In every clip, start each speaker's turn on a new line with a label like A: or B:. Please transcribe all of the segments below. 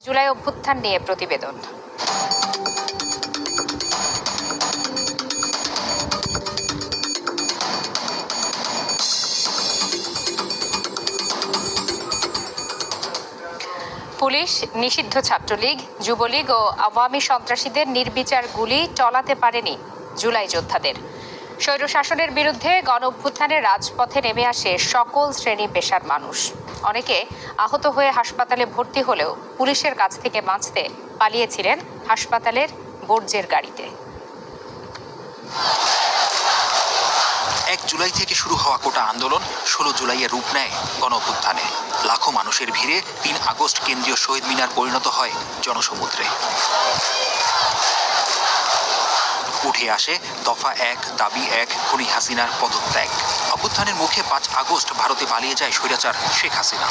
A: জুলাই অভ্যুত্থান নিয়ে প্রতিবেদন। পুলিশ নিষিদ্ধ ছাত্রলীগ, যুবলীগ ও আওয়ামী সন্ত্রাসীদের নির্বিচার গুলি টলাতে পারেনি জুলাই যোদ্ধাদের। স্বৈরশাসনের বিরুদ্ধে গণঅভ্যুত্থানে রাজপথে নেমে আসে সকল শ্রেণী পেশার মানুষ। অনেকে আহত হয়ে হাসপাতালে ভর্তি হলেও পুলিশের কাছ থেকে বাঁচতে পালিয়েছিলেন হাসপাতালের বর্জ্যের গাড়িতে।
B: ১ জুলাই থেকে শুরু হওয়া কোটা আন্দোলন ১৬ জুলাইয়ে রূপ নেয় গণঅভ্যুত্থানে। লাখো মানুষের ভিড়ে ৩ আগস্ট কেন্দ্রীয় শহীদ মিনার পরিণত হয় জনসমুদ্রে। উঠে আসে দফা ১, দাবি ১, খুনি হাসিনার পদত্যাগ। অভ্যুত্থানের মুখে ৫ আগস্ট ভারতে পালিয়ে যায় স্বৈরাচার শেখ হাসিনা।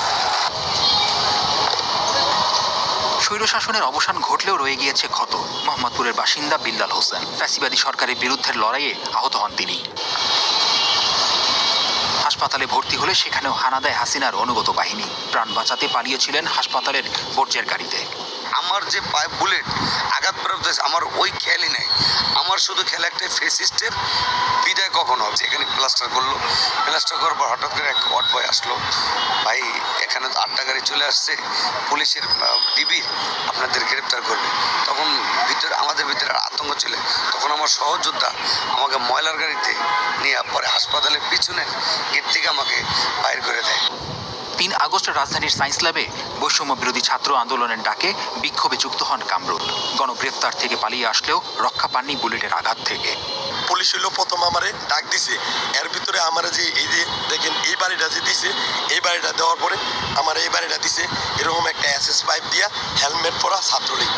B: স্বৈরশাসনের অবসান ঘটলেও রয়ে গিয়েছে ক্ষত। মোহাম্মদপুরের বাসিন্দা বিল্লাল হোসেন। ফ্যাসিবাদী সরকারের বিরুদ্ধে লড়াইয়ে আহত হন তিনি। হাসপাতালে ভর্তি হলে সেখানেও হানা দেয় হাসিনার অনুগত বাহিনী। প্রাণ বাঁচাতে পালিয়েছিলেন হাসপাতালের বর্জ্যের গাড়িতে।
C: আমার যে পায়ে বুলেট আঘাত প্রাপ্ত হয়েছে, আমার ওই খেয়ালই নেই। আমার শুধু খেলা একটা ফেসিস্টের বিদায় কখন হবে। এখানে প্লাস্টার করলো, প্লাস্টার করার পর হঠাৎ করে এক ওয়ার্ড বয় আসলো, ভাই এখানে তো 8টা গাড়ি চলে আসছে, পুলিশের ডিবি আপনাদের গ্রেপ্তার করবে। তখন আমাদের ভিতরে আতঙ্ক ছিল। তখন আমার সহযোদ্ধা আমাকে ময়লার গাড়িতে নিয়ে পরে হাসপাতালের পিছনের গেট থেকে আমাকে বাইর করে দেয়।
B: ৩ আগস্ট রাজধানীর সায়েন্স ল্যাবে বৈষম্য বিরোধী ছাত্র আন্দোলনের ডাকে বিক্ষোভে যুক্ত হন কামরুল। গণগ্রেফতার থেকে পালিয়ে আসলেও রক্ষা পাননি বুলেটের আঘাত থেকে।
D: পুলিশ হইলো প্রথম আমারে ডাক দিছে, এর ভিতরে আমার যে এই যে দেখেন এই বাড়িটা যে দিছে, এই বাড়িটা দেওয়ার পরে আমার এই বাড়িটা দিছে এরকম একটা এসএস পাইপ দিয়া হেলমেট পরা ছাত্রলীগ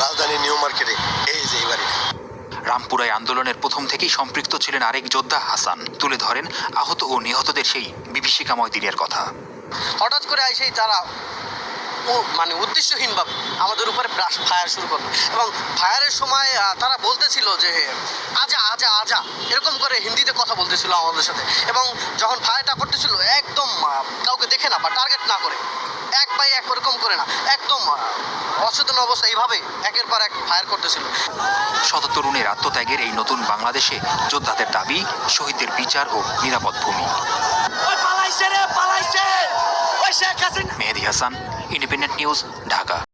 D: রাজধানী নিউ মার্কেটে। এই যে এই বাড়িটা।
B: রামপুরায় আন্দোলনের প্রথম থেকেই সম্পৃক্ত ছিলেন আরেক যোদ্ধা হাসান। তুলে ধরেন আহত ও নিহতদের সেই বিভীষিকাময় দিনের কথা।
E: হঠাৎ করে এসেই তারা উদ্দেশ্যহীনভাবে আমাদের উপরে ফায়ার শুরু করলো এবং ফায়ারের সময় তারা বলতেছিল যে আজা আজা আজা এরকম করে হিন্দিতে কথা বলতেছিল আমাদের সাথে। এবং যখন ফায়ারটা করতেছিল একদম কাউকে দেখে না বা টার্গেট না করে, এক বাই এক ওরকম করে না, একদম অচেতন অবস্থা এইভাবে একের পর এক ফায়ার করতেছিল।
B: শত তরুণের আত্মত্যাগের এই নতুন বাংলাদেশে যোদ্ধাদের দাবি শহীদদের বিচার ও নিরাপদ ভূমি। মেহেদী হাসান, ইন্ডিপেন্ডেন্ট নিউজ, ঢাকা।